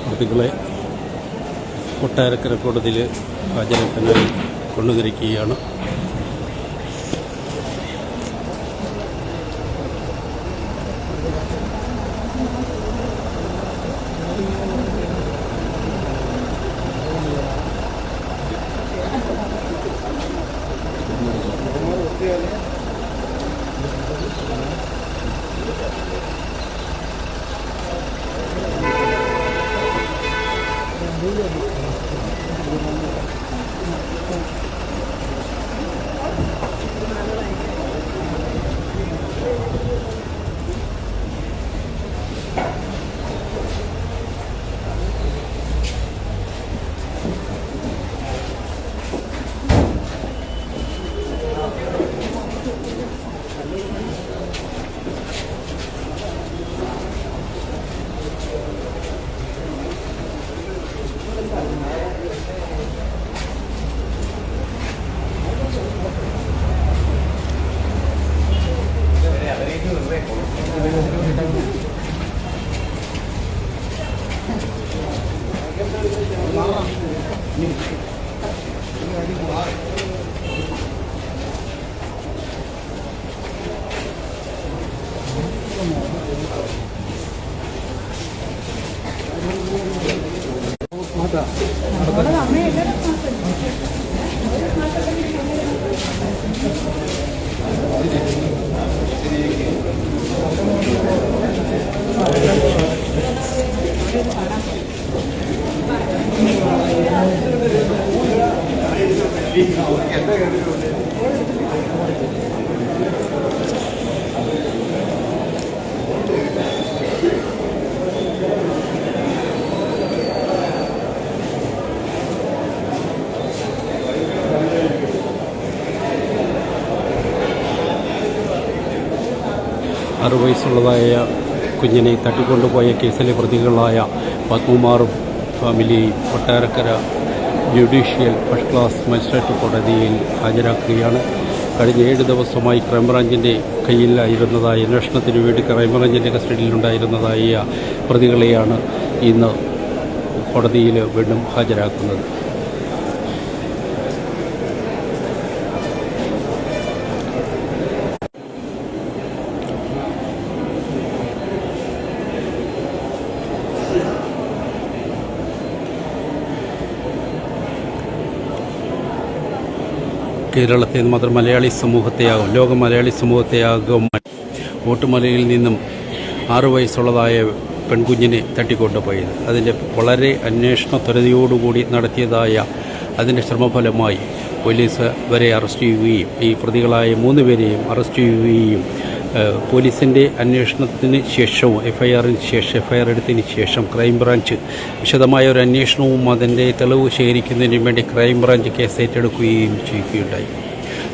പ്രതികളെ കൊട്ടാരക്കര കോടതിയിൽ ഹാജരാക്കാനായി കൊണ്ടുവരികയാണ്. വയസ്സുള്ളതായ കുഞ്ഞിനെ തട്ടിക്കൊണ്ടുപോയ കേസിലെ പ്രതികളായ പത്മകുമാറും ഫാമിലിയെയും Kottarakkara judicial first class magistrate കോടതിയിൽ ഹാജരാക്കുകയാണ്. കഴിഞ്ഞ 7 ദിവസമായി ക്രൈംബ്രാഞ്ചിൻ്റെ കയ്യിലായിരുന്നതായ അന്വേഷണത്തിന് വേണ്ടി ക്രൈംബ്രാഞ്ചിൻ്റെ കസ്റ്റഡിയിലുണ്ടായിരുന്നതായ പ്രതികളെയാണ് ഇന്ന് കോടതിയിൽ വീണ്ടും ഹാജരാക്കുന്നത്. കേരളത്തിൽ മാത്രം മലയാളി സമൂഹത്തെയാകും ലോക മലയാളി സമൂഹത്തെയാകും ഓട്ടുമലയിൽ നിന്നും 6 വയസ്സുള്ളതായ പെൺകുഞ്ഞിനെ തട്ടിക്കൊണ്ടുപോയത് അതിൻ്റെ വളരെ അന്വേഷണ ത്വരതയോടുകൂടി നടത്തിയതായ അതിൻ്റെ ശ്രമഫലമായി പോലീസ് വരെ അറസ്റ്റ് ചെയ്യുകയും ഈ പ്രതികളായ 3 പേരെയും അറസ്റ്റ് ചെയ്യുകയും പോലീസിൻ്റെ അന്വേഷണത്തിന് ശേഷവും എഫ്ഐആർ എടുത്തതിന് ശേഷം ക്രൈംബ്രാഞ്ച് വിശദമായ ഒരു അന്വേഷണവും അതിൻ്റെ തെളിവ് ശേഖരിക്കുന്നതിന് വേണ്ടി ക്രൈംബ്രാഞ്ച് കേസ് ഏറ്റെടുക്കുകയും ചെയ്യുകയുണ്ടായി.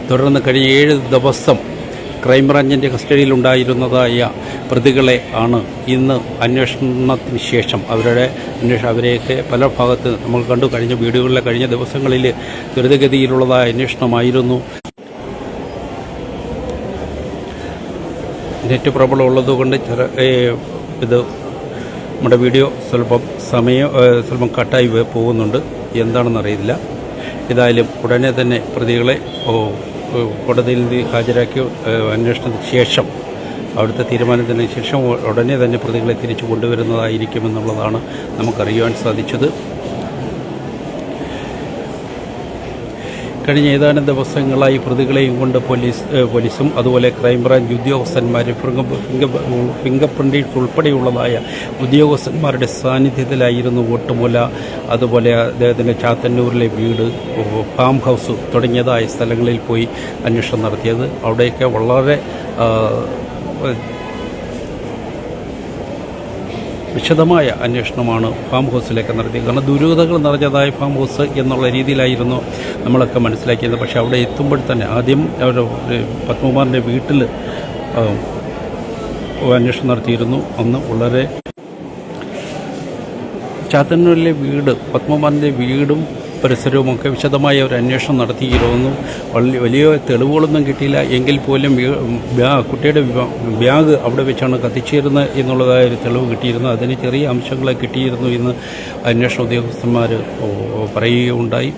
തുടർന്ന് കഴിഞ്ഞ 7 ദിവസം ക്രൈംബ്രാഞ്ചിൻ്റെ കസ്റ്റഡിയിലുണ്ടായിരുന്നതായ പ്രതികളെ ആണ് ഇന്ന് അന്വേഷണത്തിന് ശേഷം അവരെയൊക്കെ പല ഭാഗത്ത് നമ്മൾ കണ്ടു. കഴിഞ്ഞ വീടുകളിലെ കഴിഞ്ഞ ദിവസങ്ങളിൽ ത്വരിതഗതിയിലുള്ളതായ അന്വേഷണമായിരുന്നു. നെറ്റ് പ്രോബ്ലം ഉള്ളതുകൊണ്ട് ഇത് നമ്മുടെ വീഡിയോ സ്വല്പം കട്ടായി പോകുന്നുണ്ട്, എന്താണെന്നറിയില്ല. ഏതായാലും ഉടനെ തന്നെ പ്രതികളെ കോടതിയിൽ ഹാജരാക്കി അന്വേഷണത്തിന് ശേഷം അവിടുത്തെ തീരുമാനത്തിന് ശേഷം ഉടനെ തന്നെ പ്രതികളെ തിരിച്ചു കൊണ്ടുവരുന്നതായിരിക്കുമെന്നുള്ളതാണ് നമുക്കറിയുവാൻ സാധിച്ചത്. കഴിഞ്ഞ ഏതാനും ദിവസങ്ങളായി പ്രതികളെയും കൊണ്ട് പോലീസും അതുപോലെ ക്രൈംബ്രാഞ്ച് ഉദ്യോഗസ്ഥന്മാരും ഫിംഗർ പ്രിൻറ്റ് ഉൾപ്പെടെയുള്ളതായ ഉദ്യോഗസ്ഥന്മാരുടെ സാന്നിധ്യത്തിലായിരുന്നു ഓട്ടുമുല, അതുപോലെ അദ്ദേഹത്തിൻ്റെ ചാത്തന്നൂരിലെ വീട്, ഫാം ഹൗസ് തുടങ്ങിയതായ സ്ഥലങ്ങളിൽ പോയി അന്വേഷണം നടത്തിയത്. അവിടെയൊക്കെ വളരെ വിശദമായ അന്വേഷണമാണ് ഫാം ഹൗസിലേക്ക് നടത്തിയത്. കാരണം ദുരൂഹതകൾ നിറഞ്ഞതായ ഫാം ഹൗസ് എന്നുള്ള രീതിയിലായിരുന്നു നമ്മളൊക്കെ മനസ്സിലാക്കിയത്. പക്ഷേ അവിടെ എത്തുമ്പോൾ തന്നെ ആദ്യം പത്മകുമാറിൻ്റെ വീട്ടിൽ അന്വേഷണം നടത്തിയിരുന്നു. അന്ന് വളരെ ചാത്തന്നൂരിലെ വീട്, പത്മകുമാറിൻ്റെ വീടും പരിസരവുമൊക്കെ വിശദമായ ഒരു അന്വേഷണം നടത്തിയിരുന്നു. വലിയ തെളിവുകളൊന്നും കിട്ടിയില്ല എങ്കിൽ പോലും കുട്ടിയുടെ ബാഗ് അവിടെ വെച്ചാണ് കത്തിച്ചേരുന്നത് എന്നുള്ളതായ ഒരു തെളിവ് കിട്ടിയിരുന്നു. അതിന് ചെറിയ അംശങ്ങളെ കിട്ടിയിരുന്നു എന്ന് അന്വേഷണ ഉദ്യോഗസ്ഥന്മാർ പറയുകയുണ്ടായി.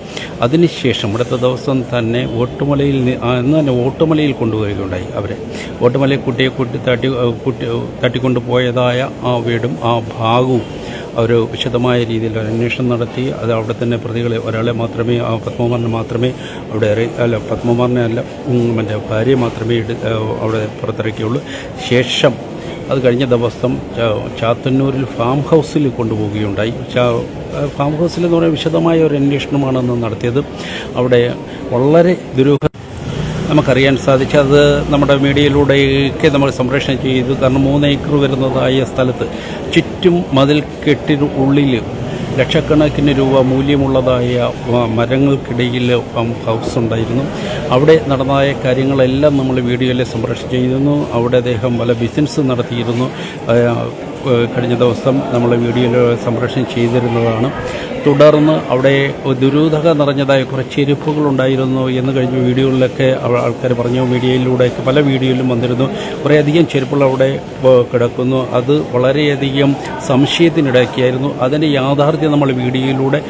അതിനുശേഷം അടുത്ത ദിവസം തന്നെ ഓട്ടുമലയിൽ കൊണ്ടുപോവുകയുണ്ടായി. അവരെ ഓട്ടുമലയിൽ കുട്ടിയെ തട്ടിക്കൊണ്ടുപോയതായ ആ വീടും ആ ഭാഗവും അവർ വിശദമായ രീതിയിൽ ഒരു അന്വേഷണം നടത്തി. അത് അവിടെ തന്നെ പ്രതികളെ ഒരാളെ മാത്രമേ, പത്മകുമാറിനെ മാത്രമേ പത്മകുമാറിനെ അല്ല, മറ്റേ ഭാര്യയെ മാത്രമേ അവിടെ പുറത്തിറക്കിയുള്ളൂ. ശേഷം അത് കഴിഞ്ഞ ദിവസം ചാത്തന്നൂരിൽ ഫാം ഹൗസിൽ കൊണ്ടുപോവുകയുണ്ടായി. ഫാം ഹൗസിൽ എന്ന് പറയുന്നത് വിശദമായ ഒരു അന്വേഷണമാണെന്ന് നടത്തിയത്. അവിടെ വളരെ നമുക്കറിയാൻ സാധിച്ചത് നമ്മുടെ മീഡിയയിലൂടെയൊക്കെ നമ്മൾ സംപ്രേഷണം ചെയ്തു. കാരണം 3 ഏക്കർ വരുന്നതായ സ്ഥലത്ത് ചുറ്റും മതിൽ കെട്ടിനുള്ളിൽ ലക്ഷക്കണക്കിന് രൂപ മൂല്യമുള്ളതായ മരങ്ങൾക്കിടയിൽ ഹൗസ് ഉണ്ടായിരുന്നു. അവിടെ നടന്നതായ കാര്യങ്ങളെല്ലാം നമ്മൾ വീഡിയോയിൽ സംപ്രേഷണം ചെയ്തിരുന്നു. അവിടെ അദ്ദേഹം പല ബിസിനസ് നടത്തിയിരുന്നു. കഴിഞ്ഞ ദിവസം നമ്മൾ വീഡിയോയിൽ സംപ്രേഷണം ചെയ്തിരുന്നതാണ്. തുടർന്ന് അവിടെ ദുരൂഹത നിറഞ്ഞതായ കുറച്ച് ചെരുപ്പുകളുണ്ടായിരുന്നു എന്ന് കഴിഞ്ഞ വീഡിയോകളിലൊക്കെ ആൾക്കാർ പറഞ്ഞു. മീഡിയയിലൂടെയൊക്കെ പല വീഡിയോയിലും വന്നിരുന്നു. കുറേയധികം ചെരുപ്പുകൾ അവിടെ കിടക്കുന്നു. അത് വളരെയധികം സംശയത്തിനിടയാക്കിയായിരുന്നു. അതിൻ്റെ യാഥാർത്ഥ്യം നമ്മൾ വീഡിയോയിലൂടെ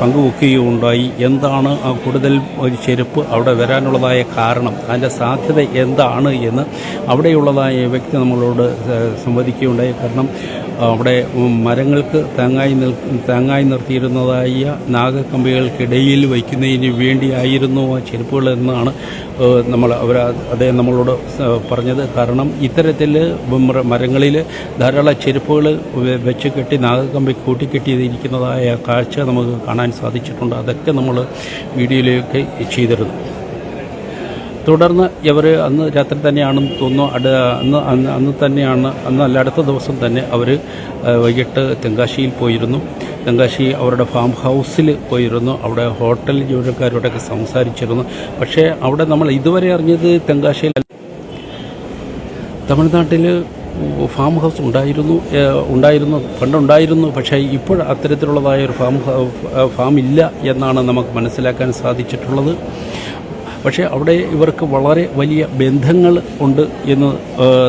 പങ്കുവെക്കുകയുണ്ടായി. എന്താണ് ആ കൂടുതൽ ഒരു ചെരുപ്പ് അവിടെ വരാനുള്ളതായ കാരണം, അതിൻ്റെ സാധ്യത എന്താണ് എന്ന് അവിടെയുള്ളതായ വ്യക്തി നമ്മളോട് സംവദിക്കുകയുണ്ടായി. കാരണം അവിടെ മരങ്ങൾക്ക് താങ്ങായി നിർത്തിയിരുന്നതായ നാഗക്കമ്പികൾക്കിടയിൽ വയ്ക്കുന്നതിന് വേണ്ടിയായിരുന്നു ആ ചെരുപ്പുകൾ എന്നാണ് അദ്ദേഹം നമ്മളോട് പറഞ്ഞത്. കാരണം ഇത്തരത്തിൽ മരങ്ങളിൽ ധാരാളം ചെരുപ്പുകൾ വെച്ച് കെട്ടി നാഗക്കമ്പി കൂട്ടിക്കെട്ടിയിരിക്കുന്നതായ കാഴ്ച നമുക്ക് കാണാൻ സാധിച്ചിട്ടുണ്ട്. അതൊക്കെ നമ്മൾ വീഡിയോയിലേക്ക് ചെയ്തിരുന്നു. തുടർന്ന് ഇവർ അന്ന് രാത്രി തന്നെയാണെന്ന് തോന്നുന്നു, അടുത്ത ദിവസം തന്നെ അവർ വൈകിട്ട് തെങ്കാശിയിൽ പോയിരുന്നു. തെങ്കാശി അവരുടെ ഫാം ഹൗസിൽ പോയിരുന്നു. അവിടെ ഹോട്ടൽ ജീവനക്കാരോടൊക്കെ സംസാരിച്ചിരുന്നു. പക്ഷേ അവിടെ നമ്മൾ ഇതുവരെ അറിഞ്ഞത് തെങ്കാശിയിൽ തമിഴ്നാട്ടിൽ ഫാം ഹൗസ് പണ്ടുണ്ടായിരുന്നു. പക്ഷേ ഇപ്പോൾ അത്തരത്തിലുള്ളതായ ഒരു ഫാം ഇല്ല എന്നാണ് നമുക്ക് മനസ്സിലാക്കാൻ സാധിച്ചിട്ടുള്ളത്. പക്ഷേ അവിടെ ഇവർക്ക് വളരെ വലിയ ബന്ധങ്ങൾ ഉണ്ട് എന്ന്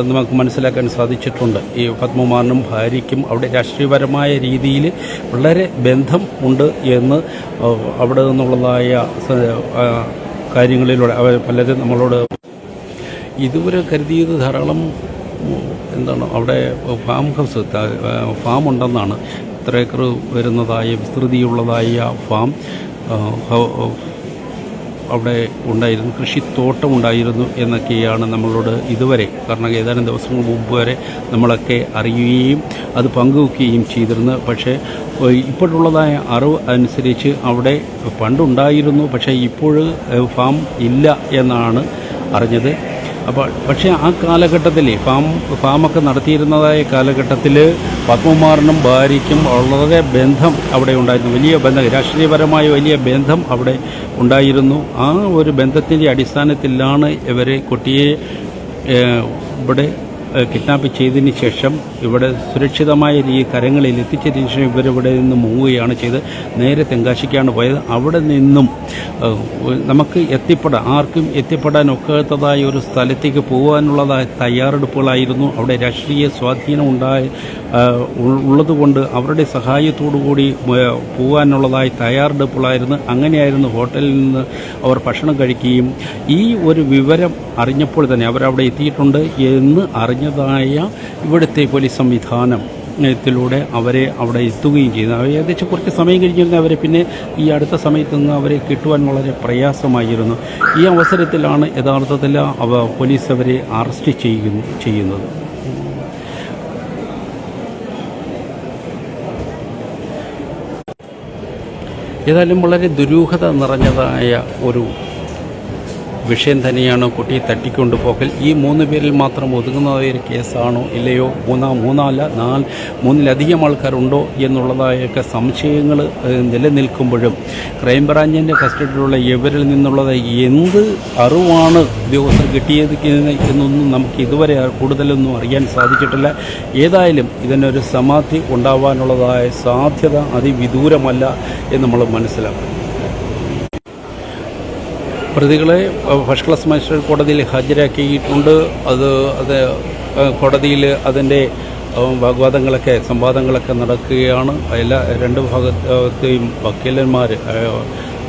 നമുക്ക് മനസ്സിലാക്കാൻ സാധിച്ചിട്ടുണ്ട്. ഈ പത്മകുമാറിനും ഭാര്യയ്ക്കും അവിടെ രാഷ്ട്രീയപരമായ രീതിയിൽ വളരെ ബന്ധം ഉണ്ട് എന്ന് അവിടെ നിന്നുള്ളതായ കാര്യങ്ങളിലൂടെ പലരും നമ്മളോട് ഇതുവരെ കരുതിയത് ധാരാളം അവിടെ ഫാം ഉണ്ടെന്നാണ്. ഇത്ര ഏക്കർ വരുന്നതായ വിസ്തൃതിയുള്ളതായ ഫാം അവിടെ ഉണ്ടായിരുന്നു, കൃഷിത്തോട്ടം ഉണ്ടായിരുന്നു എന്നൊക്കെയാണ് നമ്മളോട് ഇതുവരെ, കാരണം ഏതാനും ദിവസങ്ങൾ മുമ്പ് വരെ നമ്മളൊക്കെ അറിയുകയും അത് പങ്കുവെക്കുകയും ചെയ്തിരുന്നു. പക്ഷേ ഇപ്പോഴുള്ളതായ അറിവ് അനുസരിച്ച് അവിടെ പണ്ടുണ്ടായിരുന്നു, പക്ഷേ ഇപ്പോൾ ഫാം ഇല്ല എന്നാണ് അറിഞ്ഞത്. പക്ഷേ ആ കാലഘട്ടത്തിൽ ഫാമൊക്കെ നടത്തിയിരുന്നതായ കാലഘട്ടത്തിൽ പത്മകുമാറിനും ഭാര്യയ്ക്കും വളരെ ബന്ധം അവിടെ ഉണ്ടായിരുന്നു. വലിയ ബന്ധം, രാഷ്ട്രീയപരമായ വലിയ ബന്ധം അവിടെ ഉണ്ടായിരുന്നു. ആ ഒരു ബന്ധത്തിൻ്റെ അടിസ്ഥാനത്തിലാണ് ഇവരെ കുട്ടിയെ ഇവിടെ കിഡ്നാപ്പ് ചെയ്തതിന് ശേഷം ഇവിടെ സുരക്ഷിതമായ കരങ്ങളിൽ എത്തിച്ചതിന് ശേഷം ഇവരിവിടെ നിന്ന് മുങ്ങുകയാണ് ചെയ്ത് നേരെ തെങ്കാശിക്കാണ് പോയത്. അവിടെ നിന്നും നമുക്ക് ആർക്കും എത്തിപ്പെടാൻ ഒക്കാത്തതായ ഒരു സ്ഥലത്തേക്ക് പോകാനുള്ളതായ തയ്യാറെടുപ്പുകളായിരുന്നു. അവിടെ രാഷ്ട്രീയ സ്വാധീനം ഉള്ളതുകൊണ്ട് അവരുടെ സഹായത്തോടുകൂടി പോകാനുള്ളതായ തയ്യാറെടുപ്പുകളായിരുന്നു. അങ്ങനെയായിരുന്നു ഹോട്ടലിൽ നിന്ന് അവർ ഭക്ഷണം കഴിക്കുകയും ഈ ഒരു വിവരം അറിഞ്ഞപ്പോൾ തന്നെ അവരവിടെ എത്തിയിട്ടുണ്ട് എന്ന് അറിഞ്ഞതായ ഇവിടുത്തെ പോലീസ് സംവിധാനത്തിലൂടെ അവരെ അവിടെ എത്തുകയും ചെയ്തു. ഏകദേശം കുറച്ച് സമയം കഴിഞ്ഞിരുന്ന അവരെ പിന്നെ ഈ അടുത്ത സമയത്ത് നിന്ന് അവരെ കിട്ടുവാൻ വളരെ പ്രയാസമായിരുന്നു. ഈ അവസരത്തിലാണ് യഥാർത്ഥത്തിൽ പോലീസ് അവരെ അറസ്റ്റ് ചെയ്യുന്നത്. ഏതായാലും വളരെ ദുരൂഹത നിറഞ്ഞതായ ഒരു വിഷയം തന്നെയാണ് കുട്ടിയെ തട്ടിക്കൊണ്ടുപോകൽ. ഈ 3 പേരിൽ മാത്രം ഒതുങ്ങുന്നതായ ഒരു കേസാണോ ഇല്ലയോ, മൂന്നിലധികം ആൾക്കാരുണ്ടോ എന്നുള്ളതായൊക്കെ സംശയങ്ങൾ നിലനിൽക്കുമ്പോഴും ക്രൈംബ്രാഞ്ചിൻ്റെ കസ്റ്റഡിയിലുള്ള ഇവരിൽ നിന്നുള്ളത് എന്ത് അറിവാണ് ഉദ്യോഗസ്ഥർ കിട്ടിയത് എന്നൊന്നും നമുക്ക് ഇതുവരെ കൂടുതലൊന്നും അറിയാൻ സാധിച്ചിട്ടില്ല. ഏതായാലും ഇതിനൊരു സമാധി ഉണ്ടാവാനുള്ളതായ സാധ്യത അതിവിദൂരമല്ല എന്ന് നമ്മൾ മനസ്സിലാക്കണം. പ്രതികളെ ഫസ്റ്റ് ക്ലാസ് മജിസ്ട്രേറ്റ് കോടതിയിൽ ഹാജരാക്കിയിട്ടുണ്ട്. അത് കോടതിയിൽ അതിൻ്റെ വാഗ്വാദങ്ങളൊക്കെ സംവാദങ്ങളൊക്കെ നടക്കുകയാണ്. രണ്ട് ഭാഗത്തെയും വക്കീലന്മാർ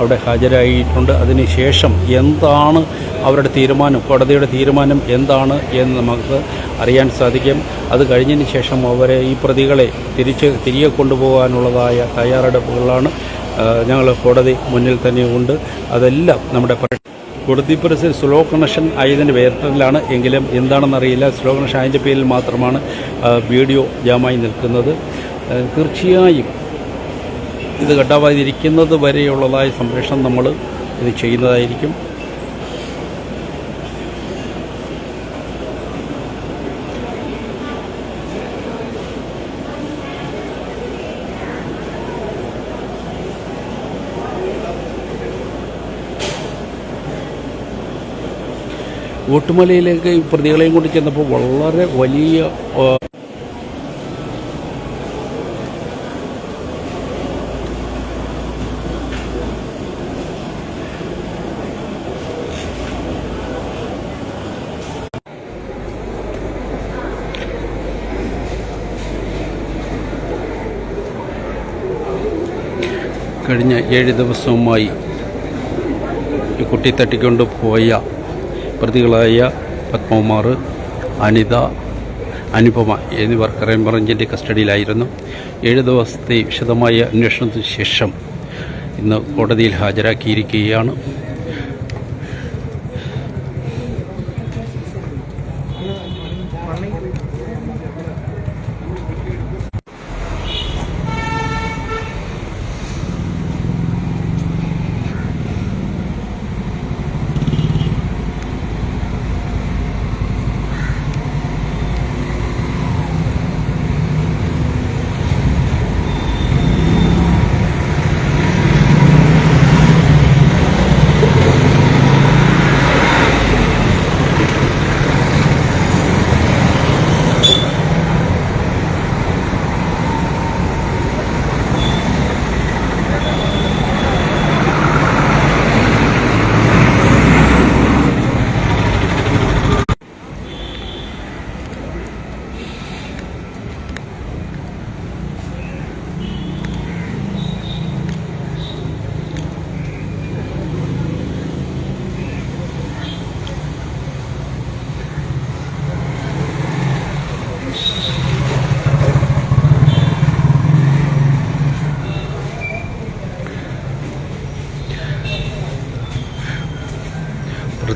അവിടെ ഹാജരായിട്ടുണ്ട്. അതിനുശേഷം എന്താണ് അവരുടെ തീരുമാനം, കോടതിയുടെ തീരുമാനം എന്താണ് എന്ന് നമുക്ക് അറിയാൻ സാധിക്കും. അത് കഴിഞ്ഞതിന് ശേഷം ഈ പ്രതികളെ തിരികെ കൊണ്ടുപോകാനുള്ളതായ തയ്യാറെടുപ്പുകളാണ്. ഞങ്ങൾ കോടതി മുന്നിൽ തന്നെ ഉണ്ട്. അതെല്ലാം നമ്മുടെ കോടതി പ്രസിൽ സ്ലോ കണക്ഷൻ ആയതിൻ്റെ പേരിലാണ്. എങ്കിലും എന്താണെന്നറിയില്ല, സ്ലോ കണക്ഷൻ ആയതിൻ്റെ പേരിൽ മാത്രമാണ് വീഡിയോ ജാമായി നിൽക്കുന്നത്. തീർച്ചയായും ഇത് കട്ടാവാതിരിക്കുന്നത് വരെയുള്ളതായ സംരക്ഷണം നമ്മൾ ഇത് ചെയ്യുന്നതായിരിക്കും. ഓട്ടുമലയിലേക്ക് പ്രതികളെയും കൊണ്ട് ചെന്നപ്പോൾ വളരെ വലിയ കഴിഞ്ഞ 7 ദിവസവുമായി ഈ കുട്ടി തട്ടിക്കൊണ്ട് പോയ പ്രതികളായ പത്മകുമാർ, അനിത, അനുപമ എന്നിവർ ക്രൈംബ്രാഞ്ചിൻ്റെ കസ്റ്റഡിയിലായിരുന്നു. 7 ദിവസത്തെ വിശദമായ അന്വേഷണത്തിന് ശേഷം ഇന്ന് കോടതിയിൽ ഹാജരാക്കിയിരിക്കുകയാണ്.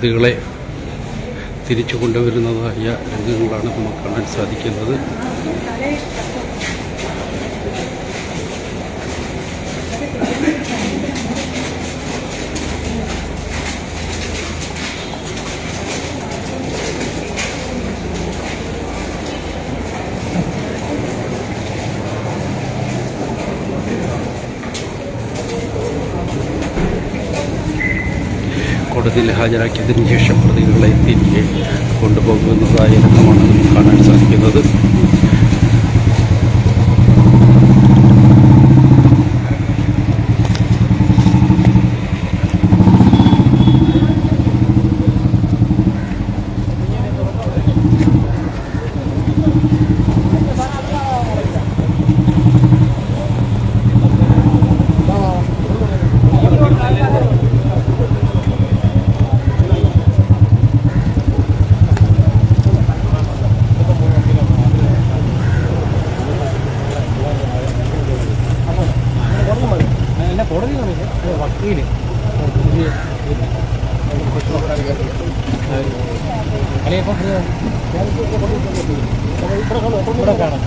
പ്രതികളെ തിരിച്ചു കൊണ്ടുവരുന്നതായ രംഗങ്ങളാണ് നമുക്ക് കാണാൻ സാധിക്കുന്നത്. കോടതിയിൽ ഹാജരാക്കിയതിന് ശേഷം പ്രതികളെ തിരികെ കൊണ്ടുപോകുന്നതായ രംഗമാണ് നമുക്ക് കാണാൻ സാധിക്കുന്നത്.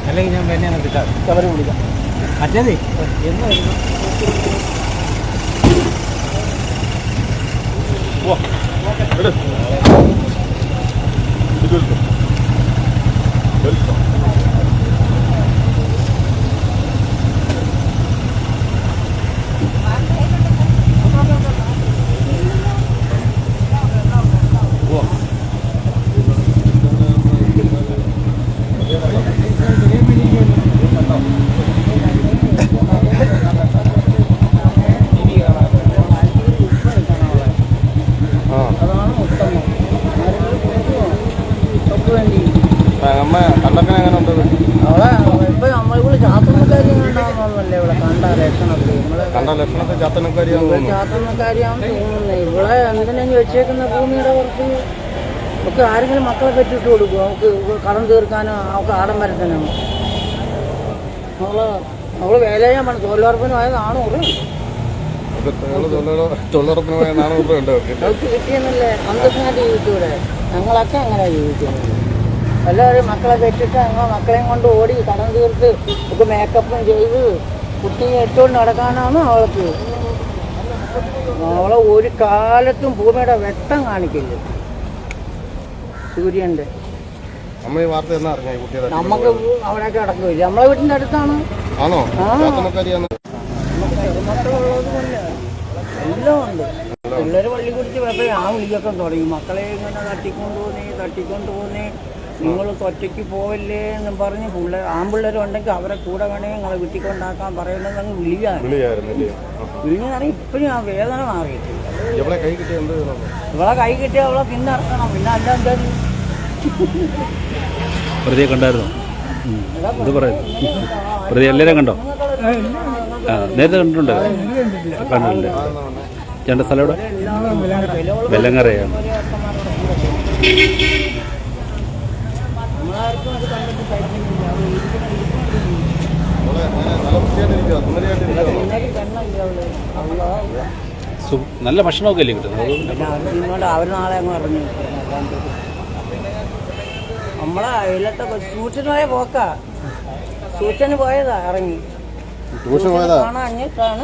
അല്ലെങ്കിൽ ഞാൻ പിന്നെ വിളിക്കാം മറ്റേത് എന്നായിരുന്നു ചാത്തനക്കാരിയാണെന്ന് തോന്നുന്നത്. ഇവിടെ എന്തിനാ വെച്ചേക്കുന്ന ഭൂമിയുടെ പുറത്ത് ഒക്കെ ആരെങ്കിലും മക്കളെ പറ്റിയിട്ട് കൊടുക്കും. അവൾക്ക് കടം തീർക്കാനോ അവൾക്ക് ആഡംബരത്തിനാണ്. അവള് വേല ചെയ്യാൻ പണം തൊഴിലുറപ്പിന് പോയ 400 അവൾക്ക് കിട്ടിയെന്നല്ലേ അന്തസ്സായിട്ട് ജീവിച്ചൂടെ. ഞങ്ങളൊക്കെ അങ്ങനെ ജീവിക്കുന്നത്. എല്ലാവരും മക്കളെ വെച്ചിട്ട് ഞങ്ങൾ മക്കളെയും കൊണ്ട് ഓടി കടം തീർത്ത് ഒക്കെ മേക്കപ്പും ചെയ്ത് കുട്ടിയെ ഇട്ടുകൊണ്ട് നടക്കാനാണ് അവൾക്ക്. അവളെ ഒരു കാലത്തും ഭൂമിയുടെ വെട്ടം കാണിക്കില്ല. സൂര്യൻ്റെ നമുക്ക് അവിടെയൊക്കെ അടക്കില്ല. നമ്മളെ വീട്ടിൻ്റെ അടുത്താണ്. മക്കളുള്ളത് കൊണ്ട് എല്ലാം ഉണ്ട്. പിള്ളേർ പള്ളി കുടിച്ച് പോയപ്പോൾ ഞാൻ വിളിക്കൊക്കെ തുടങ്ങി. മക്കളെ ഇങ്ങനെ തട്ടിക്കൊണ്ട് പോന്നേ നിങ്ങൾ ഒറ്റയ്ക്ക് പോവല്ലേ എന്നും പറഞ്ഞ് ആൺപിള്ളേരും ഉണ്ടെങ്കിൽ അവരെ കൂടെ വേണമെങ്കിൽ നിങ്ങളെ വീട്ടിൽ കൊണ്ടാക്കാൻ പറയുന്നത് അങ്ങ് വിളിഞ്ഞാണ്. ഇപ്പോഴും ആ വേദന മാറിയിട്ടില്ല. ഇവളെ കൈ കിട്ടിയ അവളെ പിന്നെ ഇറക്കണം. പിന്നെ അല്ല എന്തായാലും പ്രതി കണ്ടായിരുന്നോ? ഇത് പറയുന്നു പ്രതി എല്ലാവരും കണ്ടോ? നേരത്തെ കണ്ടിട്ടുണ്ട്. ചേട്ടൻ്റെ സ്ഥലം എവിടെ? വെല്ലങ്ങരയാണ്. നല്ല ഭക്ഷണമൊക്കെ അല്ലേ കിട്ടുന്നത്? അവർ നാളെ അങ്ങ് പറഞ്ഞു. നമ്മളെ അതിലത്തെ ട്യൂഷന് പോയ പോക്കാ. ട്യൂഷന് പോയതാ ഇറങ്ങി കാണാഞ്ഞിട്ടാണ്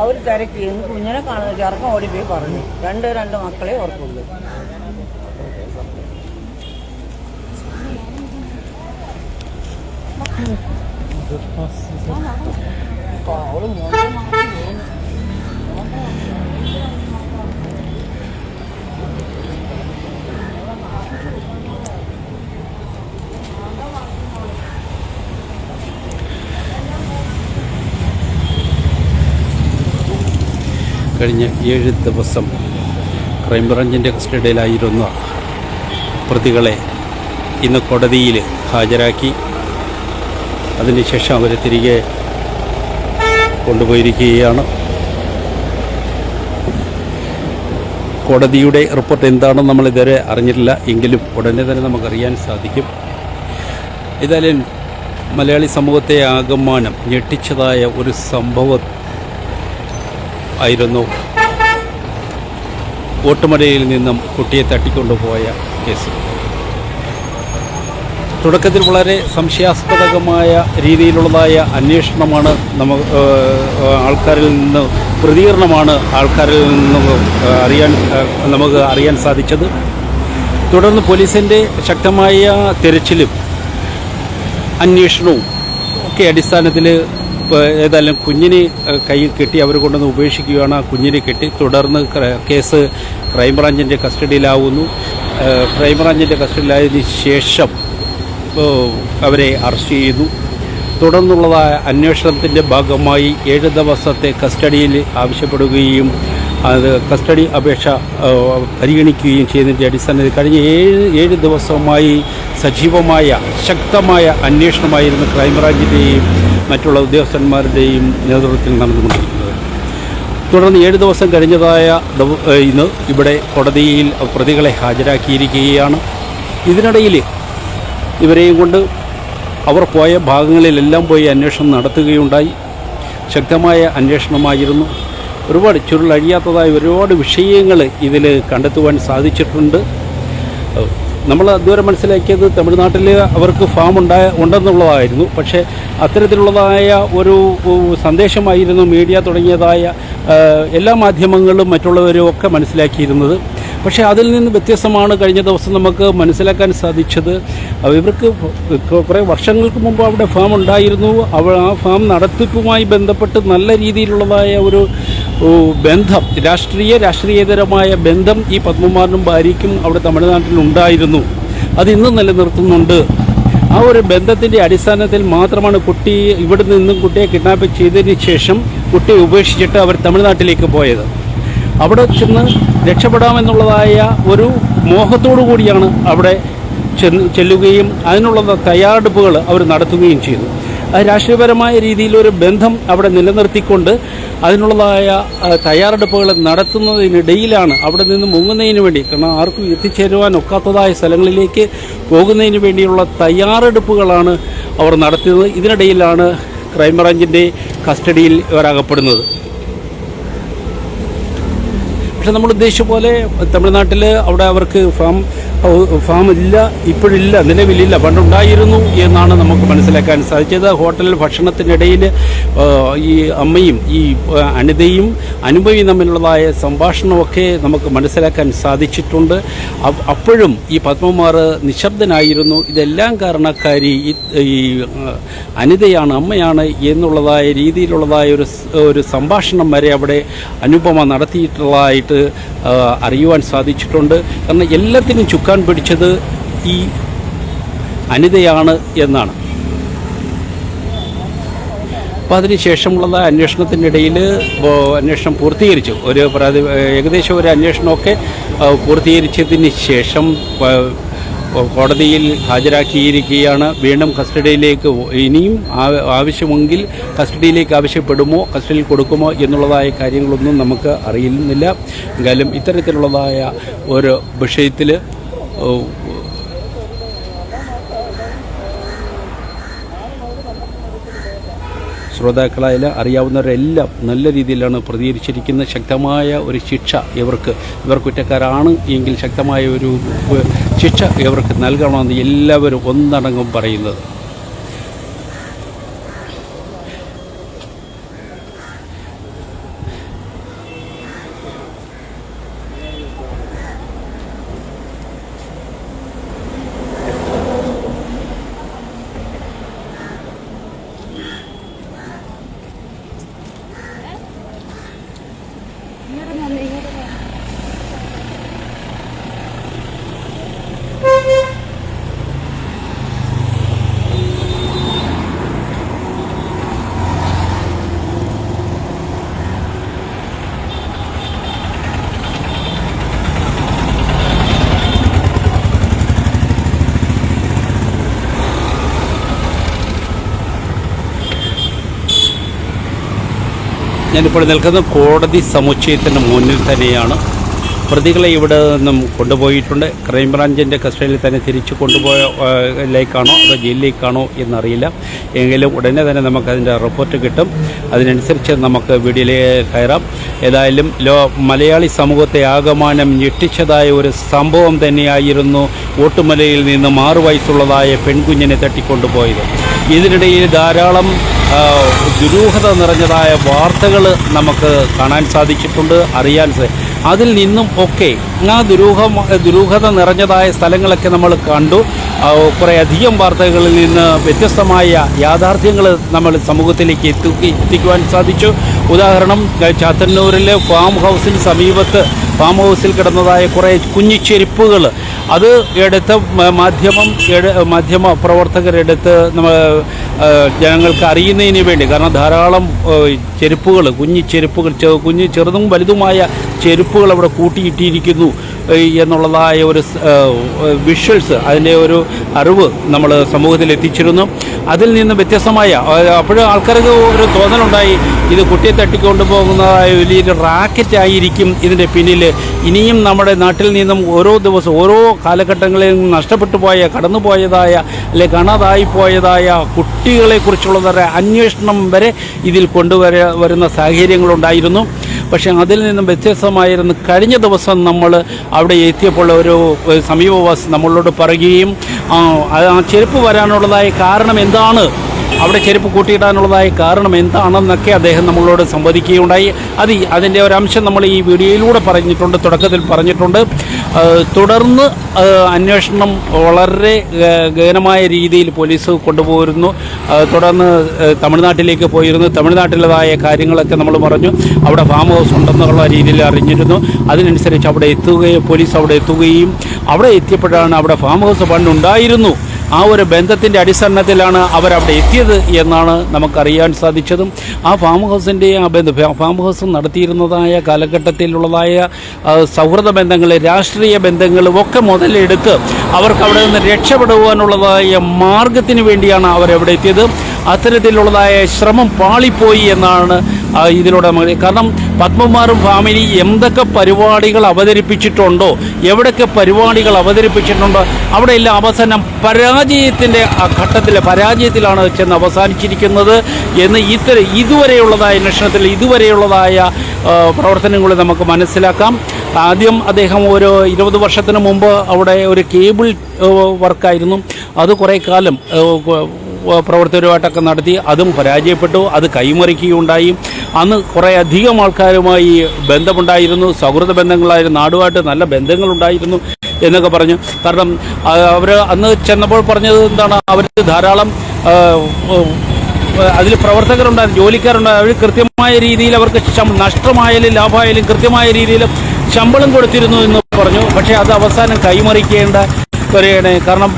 അവർ തിരക്കി. കുഞ്ഞിനെ കാണുന്ന ചെറുക്കം ഓടിപ്പോയി പറഞ്ഞു. രണ്ട് മക്കളെ ഓർക്കുള്ളൂ. കഴിഞ്ഞ 7 ദിവസം ക്രൈംബ്രാഞ്ചിൻ്റെ കസ്റ്റഡിയിലായിരുന്ന പ്രതികളെ ഇന്ന് കോടതിയിൽ ഹാജരാക്കി. അതിനുശേഷം അവരെ തിരികെ കൊണ്ടുപോയിരിക്കുകയാണ്. കോടതിയുടെ റിപ്പോർട്ട് എന്താണെന്ന് നമ്മൾ ഇതുവരെ അറിഞ്ഞിട്ടില്ല. എങ്കിലും ഉടനെ തന്നെ നമുക്കറിയാൻ സാധിക്കും. ഏതായാലും മലയാളി സമൂഹത്തെ ആകമാനം ഞെട്ടിച്ചതായ ഒരു സംഭവം ആയിരുന്നു ഓട്ടുമലയിൽ നിന്നും കുട്ടിയെ തട്ടിക്കൊണ്ടുപോയ കേസ്. തുടക്കത്തിൽ വളരെ സംശയാസ്പദമായ രീതിയിലുള്ളതായ അന്വേഷണമാണ് ആൾക്കാരിൽ നിന്ന് പ്രതികരണമാണ് ആൾക്കാരിൽ നിന്ന് നമുക്ക് അറിയാൻ സാധിച്ചത്. തുടർന്ന് പോലീസിൻ്റെ ശക്തമായ തെരച്ചിലും അന്വേഷണവും ഒക്കെ അടിസ്ഥാനത്തിൽ ഏതായാലും കുഞ്ഞിനെ കയ്യിൽ കെട്ടി അവർ കൊണ്ടുവന്ന് ഉപേക്ഷിക്കുകയാണ്. ആ കുഞ്ഞിനെ കെട്ടി തുടർന്ന് കേസ് ക്രൈംബ്രാഞ്ചിൻ്റെ കസ്റ്റഡിയിലാവുന്നു. ക്രൈംബ്രാഞ്ചിൻ്റെ കസ്റ്റഡിയിലായതിനു ശേഷം അവരെ അറസ്റ്റ് ചെയ്തു. തുടർന്നുള്ളതായ അന്വേഷണത്തിൻ്റെ ഭാഗമായി 7 ദിവസത്തെ കസ്റ്റഡിയിൽ ആവശ്യപ്പെടുകയും അത് കസ്റ്റഡി അപേക്ഷ പരിഗണിക്കുകയും ചെയ്തതിൻ്റെ അടിസ്ഥാനത്തിൽ കഴിഞ്ഞ 7 ദിവസമായി സജീവമായ ശക്തമായ അന്വേഷണമായിരുന്നു ക്രൈംബ്രാഞ്ചിൻ്റെയും മറ്റുള്ള ഉദ്യോഗസ്ഥന്മാരുടെയും നേതൃത്വത്തിൽ നടന്നുകൊണ്ടിരിക്കുന്നത്. തുടർന്ന് 7 ദിവസം കഴിഞ്ഞതായ ഇന്ന് ഇവിടെ കോടതിയിൽ പ്രതികളെ ഹാജരാക്കിയിരിക്കുകയാണ്. ഇതിനിടയിൽ ഇവരെയും കൊണ്ട് അവർ പോയ ഭാഗങ്ങളിലെല്ലാം പോയി അന്വേഷണം നടത്തുകയുണ്ടായി. ശക്തമായ അന്വേഷണമായിരുന്നു. ഒരുപാട് ചുരുളഴിയാത്തതായ ഒരുപാട് വിഷയങ്ങൾ ഇതിൽ കണ്ടെത്തുവാൻ സാധിച്ചിട്ടുണ്ട്. നമ്മൾ അതുവരെ മനസ്സിലാക്കിയത് തമിഴ്നാട്ടിൽ അവർക്ക് ഫാം ഉണ്ടെന്നുള്ളതായിരുന്നു. പക്ഷേ അത്തരത്തിലുള്ളതായ ഒരു സന്ദേശമായിരുന്നു മീഡിയ തുടങ്ങിയതായ എല്ലാ മാധ്യമങ്ങളും മറ്റുള്ളവരും ഒക്കെ മനസ്സിലാക്കിയിരുന്നത്. പക്ഷേ അതിൽ നിന്ന് വ്യത്യസ്തമാണ് കഴിഞ്ഞ ദിവസം നമുക്ക് മനസ്സിലാക്കാൻ സാധിച്ചത്. ഇവർക്ക് കുറേ വർഷങ്ങൾക്ക് മുമ്പ് അവിടെ ഫാം ഉണ്ടായിരുന്നു. ആ ഫാം നടത്തിപ്പുമായി ബന്ധപ്പെട്ട് നല്ല രീതിയിലുള്ളതായ ഒരു ബന്ധം, രാഷ്ട്രീയതരമായ ബന്ധം ഈ പത്മകുമാറിനും ഭാര്യയ്ക്കും അവിടെ തമിഴ്നാട്ടിലുണ്ടായിരുന്നു. അത് ഇന്നും നിലനിർത്തുന്നുണ്ട്. ആ ഒരു ബന്ധത്തിൻ്റെ അടിസ്ഥാനത്തിൽ മാത്രമാണ് കുട്ടി ഇവിടെ നിന്നും കുട്ടിയെ കിഡ്നാപ്പ് ചെയ്തതിന് ശേഷം കുട്ടിയെ ഉപേക്ഷിച്ചിട്ട് അവർ തമിഴ്നാട്ടിലേക്ക് പോയത്. അവിടെ ചെന്ന് രക്ഷപ്പെടാമെന്നുള്ളതായ ഒരു മോഹത്തോടു കൂടിയാണ് അവിടെ ചെല്ലുകയും അതിനുള്ള തയ്യാറെടുപ്പുകൾ അവർ നടത്തുകയും ചെയ്തു. രാഷ്ട്രീയപരമായ രീതിയിലൊരു ബന്ധം അവിടെ നിലനിർത്തിക്കൊണ്ട് അതിനുള്ളതായ തയ്യാറെടുപ്പുകൾ നടത്തുന്നതിനിടയിലാണ് അവിടെ നിന്ന് മുങ്ങുന്നതിന് വേണ്ടി, കാരണം ആർക്കും എത്തിച്ചേരുവാൻ ഒക്കാത്തതായ സ്ഥലങ്ങളിലേക്ക് പോകുന്നതിന് വേണ്ടിയുള്ള തയ്യാറെടുപ്പുകളാണ് അവർ നടത്തിയത്. ഇതിനിടയിലാണ് ക്രൈംബ്രാഞ്ചിൻ്റെ കസ്റ്റഡിയിൽ ഇവരകപ്പെടുന്നത്. പക്ഷെ നമ്മൾ ഉദ്ദേശിച്ച പോലെ തമിഴ്നാട്ടിൽ അവിടെ അവർക്ക് ഫാം ഇല്ല, ഇപ്പോഴില്ല, നിലവിലില്ല, പണ്ടുണ്ടായിരുന്നു എന്നാണ് നമുക്ക് മനസ്സിലാക്കാൻ സാധിച്ചത്. ഹോട്ടൽ ഭക്ഷണത്തിനിടയിൽ ഈ അമ്മയും ഈ അനിതയും അനുപയും തമ്മിലുള്ളതായ സംഭാഷണമൊക്കെ നമുക്ക് മനസ്സിലാക്കാൻ സാധിച്ചിട്ടുണ്ട്. അപ്പോഴും ഈ പത്മകുമാർ നിശബ്ദനായിരുന്നു. ഇതെല്ലാം കാരണക്കാരി ഈ അനിതയാണ്, അമ്മയാണ് എന്നുള്ളതായ രീതിയിലുള്ളതായ ഒരു സംഭാഷണം വരെ അവിടെ അനുപമ നടത്തിയിട്ടുള്ളതായിട്ട് അറിയുവാൻ സാധിച്ചിട്ടുണ്ട്. കാരണം എല്ലാത്തിനും ചുക്കാൻ പിടിച്ചത് ഈ അനിതയാണ് എന്നാണ്. അപ്പോൾ അതിനുശേഷമുള്ള അന്വേഷണത്തിനിടയിൽ അന്വേഷണം പൂർത്തീകരിച്ചു. ഏകദേശം ഒരു അന്വേഷണമൊക്കെ പൂർത്തീകരിച്ചതിന് ശേഷം കോടതിയിൽ ഹാജരാക്കിയിരിക്കുകയാണ്. വീണ്ടും കസ്റ്റഡിയിലേക്ക് ഇനിയും ആവശ്യമെങ്കിൽ കസ്റ്റഡിയിലേക്ക് ആവശ്യപ്പെടുമോ, കസ്റ്റഡിയിൽ കൊടുക്കുമോ എന്നുള്ളതായ കാര്യങ്ങളൊന്നും നമുക്ക് അറിയുന്നില്ല. എന്തായാലും ഇത്തരത്തിലുള്ളതായ ഒരു വിഷയത്തിൽ ശ്രോതാക്കളായാൽ അറിയാവുന്നവരെല്ലാം നല്ല രീതിയിലാണ് പ്രതികരിച്ചിരിക്കുന്നത്. ശക്തമായ ഒരു ശിക്ഷ ഇവർ കുറ്റക്കാരാണ് എങ്കിൽ ശക്തമായ ഒരു ശിക്ഷ ഇവർക്ക് നൽകണമെന്ന് എല്ലാവരും ഒന്നടങ്കം പറയുന്നത്. ഞാനിപ്പോൾ നിൽക്കുന്നത് കോടതി സമുച്ചയത്തിൻ്റെ മുന്നിൽ തന്നെയാണ്. പ്രതികളെ ഇവിടെ നിന്നും കൊണ്ടുപോയിട്ടുണ്ട്. ക്രൈംബ്രാഞ്ചിൻ്റെ കസ്റ്റഡിയിൽ തന്നെ തിരിച്ചു കൊണ്ടുപോയലേക്കാണോ അതോ ജയിലിലേക്കാണോ എന്നറിയില്ല. എങ്കിലും ഉടനെ തന്നെ നമുക്കതിൻ്റെ റിപ്പോർട്ട് കിട്ടും. അതിനനുസരിച്ച് നമുക്ക് വീഡിയോയിലേക്ക് കയറാം. ഏതായാലും മലയാളി സമൂഹത്തെ ആകമാനം ഞെട്ടിച്ചതായ ഒരു സംഭവം തന്നെയായിരുന്നു ഓട്ടുമലയിൽ നിന്ന് 6 വയസ്സുള്ളതായ പെൺകുഞ്ഞിനെ തട്ടിക്കൊണ്ടുപോയത്. ഇതിനിടയിൽ ധാരാളം ദുരൂഹത നിറഞ്ഞതായ വാർത്തകൾ നമുക്ക് കാണാൻ സാധിച്ചിട്ടുണ്ട്, അറിയാൻ അതിൽ നിന്നും ഒക്കെ ആ ദുരൂഹത നിറഞ്ഞതായ സ്ഥലങ്ങളൊക്കെ നമ്മൾ കണ്ടു. കുറേ അധികം വാർത്തകളിൽ നിന്ന് വ്യത്യസ്തമായ യാഥാർത്ഥ്യങ്ങൾ നമ്മൾ സമൂഹത്തിലേക്ക് എത്തിക്കുവാൻ സാധിച്ചു. ഉദാഹരണം, ചാത്തന്നൂരിലെ ഫാം ഹൗസിന് സമീപത്ത് ഫാം ഹൗസിൽ കിടന്നതായ കുറേ കുഞ്ഞു ചെരുപ്പുകൾ അത് എടുത്ത് മാധ്യമ പ്രവർത്തകരെടുത്ത് ജനങ്ങൾക്ക് അറിയുന്നതിന് വേണ്ടി, കാരണം ധാരാളം ചെരുപ്പുകൾ, ചെറുതും വലുതുമായ ചെരുപ്പുകൾ അവിടെ കൂട്ടിയിട്ടിരിക്കുന്നു എന്നുള്ളതായ ഒരു വിഷ്വൽസ്, അതിൻ്റെ ഒരു അറിവ് നമ്മൾ സമൂഹത്തിൽ എത്തിച്ചിരുന്നു. അതിൽ നിന്ന് വ്യത്യസ്തമായ അപ്പോഴും ആൾക്കാർക്ക് ഒരു തോന്നലുണ്ടായി, ഇത് കുട്ടിയെ തട്ടിക്കൊണ്ടുപോകുന്നതായ വലിയൊരു റാക്കറ്റായിരിക്കും ഇതിൻ്റെ പിന്നിൽ. ഇനിയും നമ്മുടെ നാട്ടിൽ നിന്നും ഓരോ ദിവസം ഓരോ കാലഘട്ടങ്ങളിൽ നിന്നും നഷ്ടപ്പെട്ടു പോയ, കടന്നുപോയതായ അല്ലെ കാണാതായി പോയതായ കുട്ടികളെക്കുറിച്ചുള്ളതായ അന്വേഷണം വരെ ഇതിൽ വരുന്ന സാഹചര്യങ്ങളുണ്ടായിരുന്നു. പക്ഷേ അതിൽ നിന്നും വ്യത്യസ്തമായിരുന്നു കഴിഞ്ഞ ദിവസം നമ്മൾ അവിടെ എത്തിയപ്പോൾ ഒരു സമീപവാസി നമ്മളോട് പറയുകയും ആ ചെരുപ്പ് വരാനുള്ളതായ കാരണം എന്താണ്, അവിടെ ചെരുപ്പ് കൂട്ടിയിടാനുള്ളതായ കാരണം എന്താണെന്നൊക്കെ അദ്ദേഹം നമ്മളോട് സംവദിക്കുകയുണ്ടായി. അതിൻ്റെ ഒരു അംശം നമ്മൾ ഈ വീഡിയോയിലൂടെ തുടക്കത്തിൽ പറഞ്ഞിട്ടുണ്ട്. തുടർന്ന് അന്വേഷണം വളരെ ഗഹനമായ രീതിയിൽ പോലീസ് കൊണ്ടുപോയിരുന്നു. തുടർന്ന് തമിഴ്നാട്ടിലേക്ക് പോയിരുന്നു. തമിഴ്നാട്ടിലേതായ കാര്യങ്ങളൊക്കെ നമ്മൾ പറഞ്ഞു. അവിടെ ഫാം ഹൗസ് ഉണ്ടെന്നുള്ള രീതിയിൽ അറിഞ്ഞിരുന്നു. അതിനനുസരിച്ച് പോലീസ് അവിടെ എത്തുകയും അവിടെ എത്തിയപ്പോഴാണ് അവിടെ ഫാം ഹൗസ് പണ്ടുണ്ടായിരുന്നു. ആ ഒരു ബന്ധത്തിൻ്റെ അടിസ്ഥാനത്തിലാണ് അവരവിടെ എത്തിയത് എന്നാണ് നമുക്കറിയാൻ സാധിച്ചതും. ആ ഫാം ഹൗസിൻ്റെ ഫാം ഹൗസ് നടത്തിയിരുന്നതായ കാലഘട്ടത്തിലുള്ളതായ സൗഹൃദ ബന്ധങ്ങൾ, രാഷ്ട്രീയ ബന്ധങ്ങളും ഒക്കെ മുതലെടുത്ത് അവർക്ക് അവിടെ നിന്ന് രക്ഷപ്പെടുവാനുള്ളതായ മാർഗത്തിന് വേണ്ടിയാണ് അവരെവിടെ എത്തിയത്. അത്തരത്തിലുള്ളതായ ശ്രമം പാളിപ്പോയി എന്നാണ് ഇതിലൂടെ നമ്മൾ, കാരണം പത്മകുമാറും ഫാമിലി എന്തൊക്കെ പരിപാടികൾ അവതരിപ്പിച്ചിട്ടുണ്ടോ, എവിടെയൊക്കെ പരിപാടികൾ അവതരിപ്പിച്ചിട്ടുണ്ടോ അവിടെയെല്ലാം അവസാനം പരാജയത്തിൻ്റെ പരാജയത്തിലാണ് ചെന്ന് അവസാനിച്ചിരിക്കുന്നത് എന്ന് ഇതുവരെയുള്ളതായ അന്വേഷണത്തിൽ ഇതുവരെയുള്ളതായ പ്രവർത്തനങ്ങൾ നമുക്ക് മനസ്സിലാക്കാം. ആദ്യം അദ്ദേഹം ഒരു 20 വർഷത്തിന് മുമ്പ് അവിടെ ഒരു കേബിൾ വർക്കായിരുന്നു. അത് കുറേ കാലം പ്രവർത്തകരുമായിട്ടൊക്കെ നടത്തി, അതും പരാജയപ്പെട്ടു. അത് കൈമറിക്കുകയുണ്ടായി. അന്ന് കുറേ അധികം ആൾക്കാരുമായി ബന്ധമുണ്ടായിരുന്നു, സൗഹൃദ ബന്ധങ്ങളായിരുന്നു, നാടുമായിട്ട് നല്ല ബന്ധങ്ങളുണ്ടായിരുന്നു എന്നൊക്കെ പറഞ്ഞു. കാരണം അവർ അന്ന് ചെന്നപ്പോൾ പറഞ്ഞത് എന്താണ്, അവർ ധാരാളം അതിൽ പ്രവർത്തകരുണ്ടായിരുന്നു, ജോലിക്കാരുണ്ടായിരുന്നു. അവർ കൃത്യമായ രീതിയിൽ അവർക്ക് നഷ്ടമായാലും ലാഭമായാലും കൃത്യമായ രീതിയിൽ ശമ്പളം കൊടുത്തിരുന്നു എന്ന് പറഞ്ഞു. പക്ഷേ അത് അവസാനം കൈമറിക്കേണ്ട വരെയാണ്. കാരണം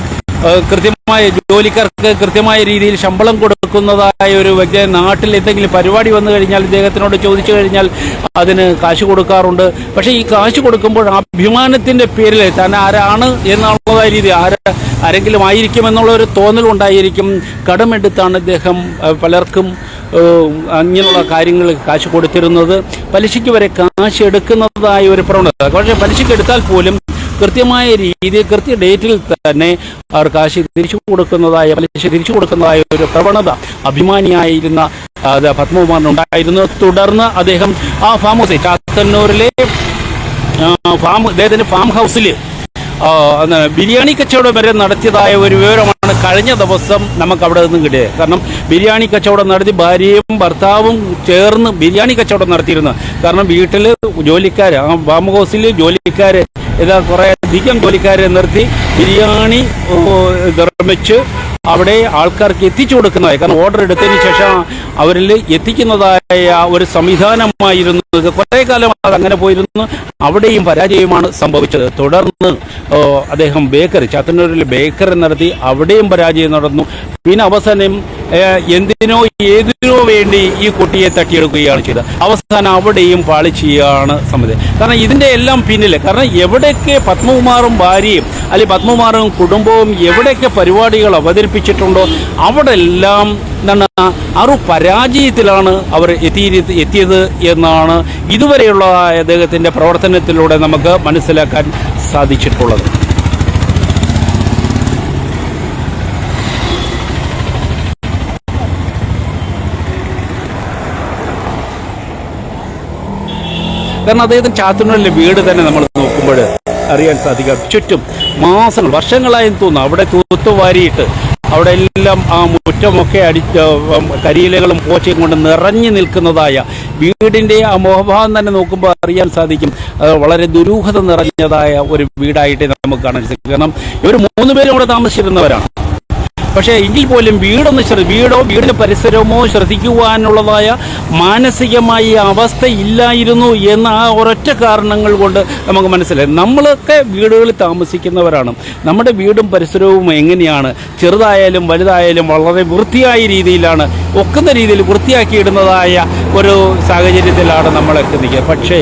കൃത്യമായ ജോലിക്കാർക്ക് കൃത്യമായ രീതിയിൽ ശമ്പളം കൊടുക്കുന്നതായ ഒരു വ്യക്തി നാട്ടിൽ എന്തെങ്കിലും പരിപാടി വന്നു കഴിഞ്ഞാൽ ഇദ്ദേഹത്തിനോട് ചോദിച്ചു കഴിഞ്ഞാൽ അതിന് കാശ് കൊടുക്കാറുണ്ട്. പക്ഷേ ഈ കാശ് കൊടുക്കുമ്പോൾ അഭിമാനത്തിൻ്റെ പേരിൽ താൻ ആരാണ് എന്നുള്ളതായ രീതി ആരെങ്കിലും ആയിരിക്കുമെന്നുള്ള ഒരു തോന്നലുണ്ടായിരിക്കും. കടമെടുത്താണ് ഇദ്ദേഹം പലർക്കും അങ്ങനെയുള്ള കാര്യങ്ങൾ കാശ് കൊടുത്തിരുന്നത്. പലിശയ്ക്ക് വരെ കാശ് എടുക്കുന്നതായ ഒരു പ്രവണത. പക്ഷേ പലിശയ്ക്ക് എടുത്താൽ പോലും കൃത്യമായ രീതിയിൽ ഡേറ്റിൽ തന്നെ അവർ കാശ് തിരിച്ചു കൊടുക്കുന്നതായ പലിശ തിരിച്ചു കൊടുക്കുന്നതായ ഒരു പ്രവണത അഭിമാനിയായിരുന്ന പത്മകുമാറിനുണ്ടായിരുന്നു. തുടർന്ന് അദ്ദേഹം ആ ഫാം ഹൗസ് ചാത്തന്നൂരിലെ അദ്ദേഹത്തിൻ്റെ ഫാം ഹൗസിൽ ബിരിയാണി കച്ചവടം വരെ നടത്തിയതായ ഒരു വിവരമാണ് കഴിഞ്ഞ ദിവസം നമുക്ക് അവിടെ നിന്നും കിട്ടിയത്. കാരണം ബിരിയാണി കച്ചവടം നടത്തി ഭാര്യയും ഭർത്താവും ചേർന്ന് ബിരിയാണി കച്ചവടം നടത്തിയിരുന്നു. കാരണം വീട്ടിൽ ജോലിക്കാർ, ആ ഫാം ഹൗസിൽ ജോലിക്കാർ കുറേ അധികം ജോലിക്കാരെ നിർത്തി ബിരിയാണി നിർമ്മിച്ച് അവിടെ ആൾക്കാർക്ക് എത്തിച്ചു കൊടുക്കുന്നതായി, കാരണം ഓർഡർ എടുത്തതിന് ശേഷം അവരിൽ എത്തിക്കുന്നതായ ഒരു സംവിധാനമായിരുന്നു ഇത്. കുറേ കാലം അതങ്ങനെ പോയിരുന്നു. അവിടെയും പരാജയമാണ് സംഭവിച്ചത്. തുടർന്ന് അദ്ദേഹം ചാത്തന്നൂരിൽ ബേക്കറി നടത്തി, അവിടെയും പരാജയം നടന്നു. പിന്നെ അവസാനം എന്തിനോ ഏതിനോ വേണ്ടി ഈ കുട്ടിയെ തട്ടിയെടുക്കുകയാണ് ചെയ്തത്. അവസാനം അവിടെയും പാളിച്ചയാണ് സംഭവിച്ചത്. കാരണം ഇതിൻ്റെ എല്ലാം പിന്നിൽ, കാരണം എവിടെയൊക്കെ പത്മകുമാറും ഭാര്യയും അല്ലെങ്കിൽ പത്മകുമാറും കുടുംബവും എവിടെയൊക്കെ പരിപാടികൾ അവതരിപ്പിച്ചിട്ടുണ്ടോ അവിടെ എല്ലാം എന്താണ് പരാജയത്തിലാണ് അവർ എത്തിയത് എന്നാണ് ഇതുവരെയുള്ള അദ്ദേഹത്തിൻ്റെ പ്രവർത്തനത്തിലൂടെ നമുക്ക് മനസ്സിലാക്കാൻ സാധിച്ചിട്ടുള്ളത്. കാരണം അദ്ദേഹത്തിന് ചാത്തന്നൂരിലെ വീട് തന്നെ നമ്മൾ നോക്കുമ്പോൾ അറിയാൻ സാധിക്കാം, ചുറ്റും മാസങ്ങൾ വർഷങ്ങളായി തോന്നുന്നു അവിടെ തൂത്തുവാരിയിട്ട് അവിടെ എല്ലാം ആ മുറ്റമൊക്കെ കരിയിലകളും പോച്ചയും കൊണ്ട് നിറഞ്ഞു നിൽക്കുന്നതായ വീടിൻ്റെ ആ മുഖഭാവം തന്നെ നോക്കുമ്പോൾ അറിയാൻ സാധിക്കും വളരെ ദുരൂഹത നിറഞ്ഞതായ ഒരു വീടായിട്ട് നമുക്ക് കാണാൻ സാധിക്കും. കാരണം ഇവർ 3 പേരും അവിടെ താമസിച്ചിരുന്നവരാണ്. പക്ഷേ എങ്കിൽ പോലും വീടിൻ്റെ പരിസരമോ ശ്രദ്ധിക്കുവാനുള്ളതായ മാനസികമായ അവസ്ഥ ഇല്ലായിരുന്നു എന്ന ആ ഒരൊറ്റ കാരണങ്ങൾ കൊണ്ട് നമുക്ക് മനസ്സിലായി. നമ്മളൊക്കെ വീടുകളിൽ താമസിക്കുന്നവരാണ്. നമ്മുടെ വീടും പരിസരവും എങ്ങനെയാണ്, ചെറുതായാലും വലുതായാലും വളരെ വൃത്തിയായ രീതിയിലാണ്, ഒക്കുന്ന രീതിയിൽ വൃത്തിയാക്കിയിടുന്നതായ ഒരു സാഹചര്യത്തിലാണ് നമ്മളൊക്കെ നിൽക്കുക. പക്ഷേ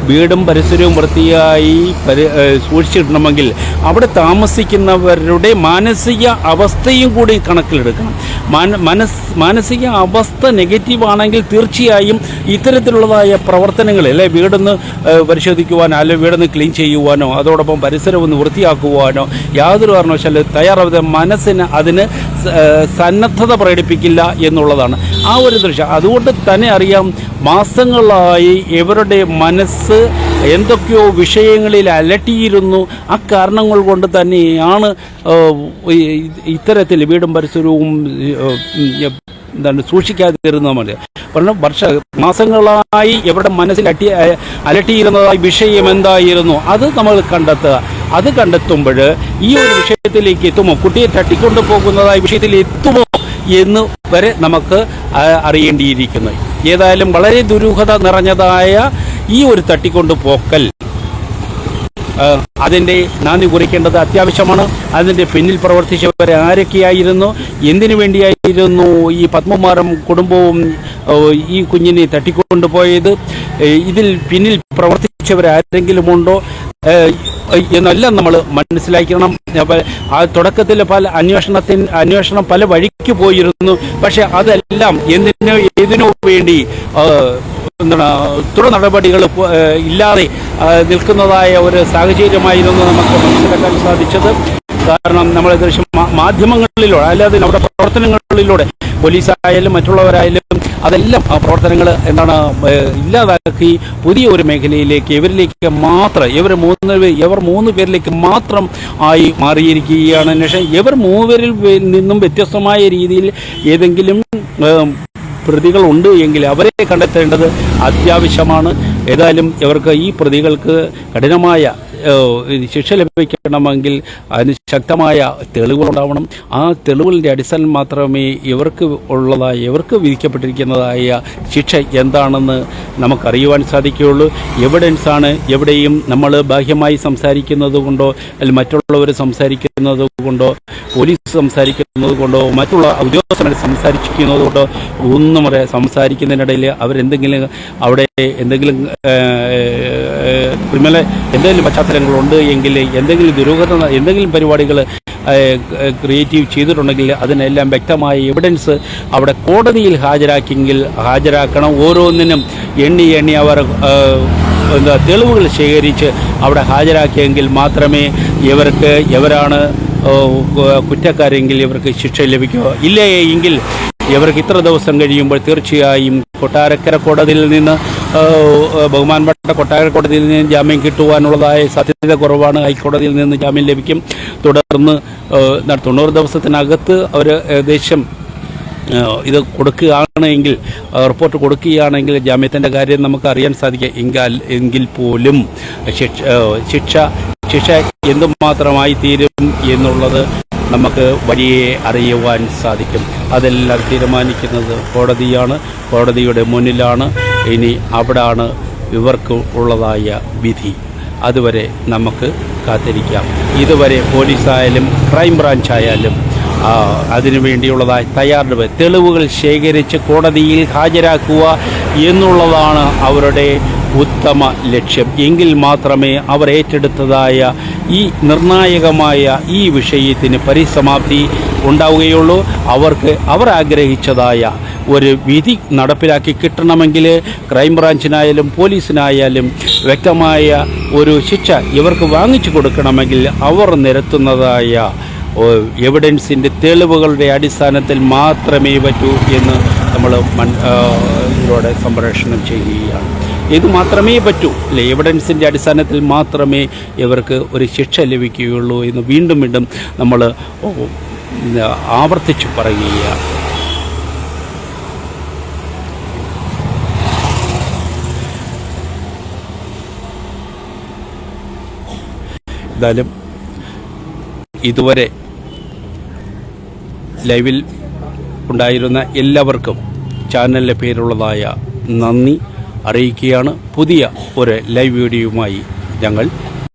വീടും പരിസരവും വൃത്തിയായി സൂക്ഷിച്ചിടണമെങ്കിൽ അവിടെ താമസിക്കുന്നവരുടെ മാനസിക അവസ്ഥയും കൂടി കണക്കിലെടുക്കണം. മാനസിക അവസ്ഥ നെഗറ്റീവാണെങ്കിൽ തീർച്ചയായും ഇത്തരത്തിലുള്ളതായ പ്രവർത്തനങ്ങൾ വീടൊന്ന് പരിശോധിക്കുവാനോ അല്ലെങ്കിൽ വീടൊന്ന് ക്ലീൻ ചെയ്യുവാനോ അതോടൊപ്പം പരിസരം ഒന്ന് വൃത്തിയാക്കുവാനോ യാതൊരു കാരണവശാലും തയ്യാറാവാതെ മനസ്സിന് അതിന് സന്നദ്ധത പ്രകടിപ്പിക്കില്ല എന്നുള്ളതാണ് ആ ഒരു ദൃശ്യം. അതുകൊണ്ട് തന്നെ അറിയാം, മാസങ്ങളായി ഇവരുടെ മനസ്സ് എന്തൊക്കെയോ വിഷയങ്ങളിൽ അലട്ടിയിരുന്നു. ആ കാരണങ്ങൾ കൊണ്ട് തന്നെയാണ് ഇത്തരത്തിൽ വീടും പരിസരവും സൂക്ഷിക്കാതിരുന്നത് മതി. കാരണം മാസങ്ങളായി ഇവരുടെ മനസ്സിൽ അലട്ടിയിരുന്നതായ വിഷയം എന്തായിരുന്നു അത് നമ്മൾ കണ്ടെത്തുക. അത് കണ്ടെത്തുമ്പോൾ ഈ ഒരു വിഷയത്തിലേക്ക് എത്തുമോ, കുട്ടിയെ തട്ടിക്കൊണ്ടു പോകുന്നതായ വിഷയത്തിൽ എത്തുമോ എന്ന് വരെ നമുക്ക് അറിയേണ്ടിയിരിക്കുന്നു. ഏതായാലും വളരെ ദുരൂഹത നിറഞ്ഞതായ ഈ ഒരു തട്ടിക്കൊണ്ടു പോക്കൽ അതിൻ്റെ നാന്ദി കുറിക്കേണ്ടത് അത്യാവശ്യമാണ്. അതിൻ്റെ പിന്നിൽ പ്രവർത്തിച്ചവരെ ആരൊക്കെയായിരുന്നു, എന്തിനു വേണ്ടിയായിരുന്നു ഈ പത്മകുമാറും കുടുംബവും ഈ കുഞ്ഞിനെ തട്ടിക്കൊണ്ടുപോയത്, ഇതിൽ പിന്നിൽ പ്രവർത്തിച്ചവരാരെങ്കിലും ഉണ്ടോ എന്നെല്ലാം നമ്മൾ മനസ്സിലാക്കണം. ആ തുടക്കത്തിൽ അന്വേഷണം പല വഴിക്ക് പോയിരുന്നു. പക്ഷെ അതെല്ലാം ഏതിനോ വേണ്ടി തുടർ നടപടികൾ ഇല്ലാതെ നിൽക്കുന്നതായ ഒരു സാഹചര്യമായിരുന്നു നമുക്ക് മനസ്സിലാക്കാൻ സാധിച്ചത്. കാരണം നമ്മൾ ദൃശ്യം മാധ്യമങ്ങളിലൂടെ അല്ലാതെ നമ്മുടെ പ്രവർത്തനങ്ങളിലൂടെ പോലീസായാലും മറ്റുള്ളവരായാലും അതെല്ലാം ആ പ്രവർത്തനങ്ങൾ ഇല്ലാതാക്കി പുതിയ ഒരു മേഖലയിലേക്ക് ഇവരിലേക്ക് മാത്രം ഇവർ മൂന്ന് പേരിലേക്ക് മാത്രം ആയി മാറിയിരിക്കുകയാണ്. പക്ഷേ ഇവർ മൂവരിൽ നിന്നും വ്യത്യസ്തമായ രീതിയിൽ ഏതെങ്കിലും പ്രതികളുണ്ട് എങ്കിൽ അവരെ കണ്ടെത്തേണ്ടത് അത്യാവശ്യമാണ്. ഏതായാലും ഇവർക്ക് ഈ പ്രതികൾക്ക് കഠിനമായ ശിക്ഷ ലഭിക്കണമെങ്കിൽ അതിന് ശക്തമായ തെളിവുകളുണ്ടാവണം. ആ തെളിവുകളുടെ അടിസ്ഥാനം മാത്രമേ ഇവർക്ക് വിധിക്കപ്പെട്ടിരിക്കുന്നതായ ശിക്ഷ എന്താണെന്ന് നമുക്കറിയുവാൻ സാധിക്കുകയുള്ളൂ. എവിഡൻസാണ് എവിടെയും നമ്മൾ ബാഹ്യമായി സംസാരിക്കുന്നത് കൊണ്ടോ അല്ലെങ്കിൽ മറ്റുള്ളവർ സംസാരിക്കുന്നത് കൊണ്ടോ പോലീസ് സംസാരിക്കുന്നത് കൊണ്ടോ മറ്റുള്ള ഉദ്യോഗസ്ഥരെ സംസാരിക്കുന്നത് കൊണ്ടോ ഒന്നും സംസാരിക്കുന്നതിനിടയിൽ അവരെന്തെങ്കിലും അവിടെ എന്തെങ്കിലും ക്രിമിനൽ എന്തെങ്കിലും പശ്ചാത്തലങ്ങളുണ്ട് എങ്കിൽ എന്തെങ്കിലും പരിപാടികൾ ക്രിയേറ്റീവ് ചെയ്തിട്ടുണ്ടെങ്കിൽ അതിനെല്ലാം വ്യക്തമായ എവിഡൻസ് അവിടെ കോടതിയിൽ ഹാജരാക്കണം. ഓരോന്നിനും എണ്ണി അവർ തെളിവുകൾ ശേഖരിച്ച് അവിടെ ഹാജരാക്കിയെങ്കിൽ മാത്രമേ ഇവരാണ് കുറ്റക്കാരെങ്കിൽ ഇവർക്ക് ശിക്ഷ ലഭിക്കുക. ഇല്ലേ എങ്കിൽ ഇവർക്ക് ഇത്ര ദിവസം കഴിയുമ്പോൾ തീർച്ചയായും കൊട്ടാരക്കര കോടതിയിൽ നിന്ന് ബഹുമാനപ്പെട്ട കൊട്ടാരക്കര കോടതിയിൽ നിന്ന് ജാമ്യം കിട്ടുവാനുള്ളതായ സാധ്യത കുറവാണ്. ഹൈക്കോടതിയിൽ നിന്ന് ജാമ്യം ലഭിക്കും. തുടർന്ന് 90 ദിവസത്തിനകത്ത് അവർ ഏകദേശം ഇത് കൊടുക്കുകയാണെങ്കിൽ റിപ്പോർട്ട് കൊടുക്കുകയാണെങ്കിൽ ജാമ്യത്തിൻ്റെ കാര്യം നമുക്ക് അറിയാൻ സാധിക്കും. എങ്കിൽ പോലും ശിക്ഷ എന്തുമാത്രമായി തീരും എന്നുള്ളത് നമുക്ക് വഴിയെ അറിയുവാൻ സാധിക്കും. അതെല്ലാം തീരുമാനിക്കുന്നത് കോടതിയാണ്. കോടതിയുടെ മുന്നിലാണ്. ഇനി അവിടാണ് ഇവർക്ക് ഉള്ളതായ വിധി. അതുവരെ നമുക്ക് കാത്തിരിക്കാം. ഇതുവരെ പോലീസായാലും ക്രൈംബ്രാഞ്ചായാലും അതിനുവേണ്ടിയുള്ളതായ തയ്യാറെടുപ്പ് തെളിവുകൾ ശേഖരിച്ച് കോടതിയിൽ ഹാജരാക്കുക എന്നുള്ളതാണ് അവരുടെ ഉത്തമ ലക്ഷ്യം. എങ്കിൽ മാത്രമേ അവർ ഏറ്റെടുത്തതായ ഈ നിർണായകമായ ഈ വിഷയത്തിന് പരിസമാപ്തി ഉണ്ടാവുകയുള്ളൂ. അവർ ആഗ്രഹിച്ചതായ ഒരു വിധി നടപ്പിലാക്കി കിട്ടണമെങ്കിൽ ക്രൈംബ്രാഞ്ചിനായാലും പോലീസിനായാലും വ്യക്തമായ ഒരു ശിക്ഷ ഇവർക്ക് വാങ്ങിച്ചു കൊടുക്കണമെങ്കിൽ അവർ നിരത്തുന്നതായ എവിഡൻസിൻ്റെ തെളിവുകളുടെ അടിസ്ഥാനത്തിൽ മാത്രമേ പറ്റൂ എന്ന് നമ്മൾ ഇതിലൂടെ സംപ്രേഷണം ചെയ്യുകയാണ്. ഇത് മാത്രമേ പറ്റൂ അല്ലേ? എവിഡൻസിൻ്റെ അടിസ്ഥാനത്തിൽ മാത്രമേ ഇവർക്ക് ഒരു ശിക്ഷ ലഭിക്കുകയുള്ളൂ എന്ന് വീണ്ടും നമ്മൾ ആവർത്തിച്ചു പറയുകയാണ്. എന്തായാലും ഇതുവരെ ലൈവിൽ ഉണ്ടായിരുന്ന എല്ലാവർക്കും ചാനലിൻ്റെ പേരുള്ളതായ നന്ദി അറിയിക്കുകയാണ്. പുതിയ ഒരു ലൈവ് വീഡിയോയുമായി ഞങ്ങൾ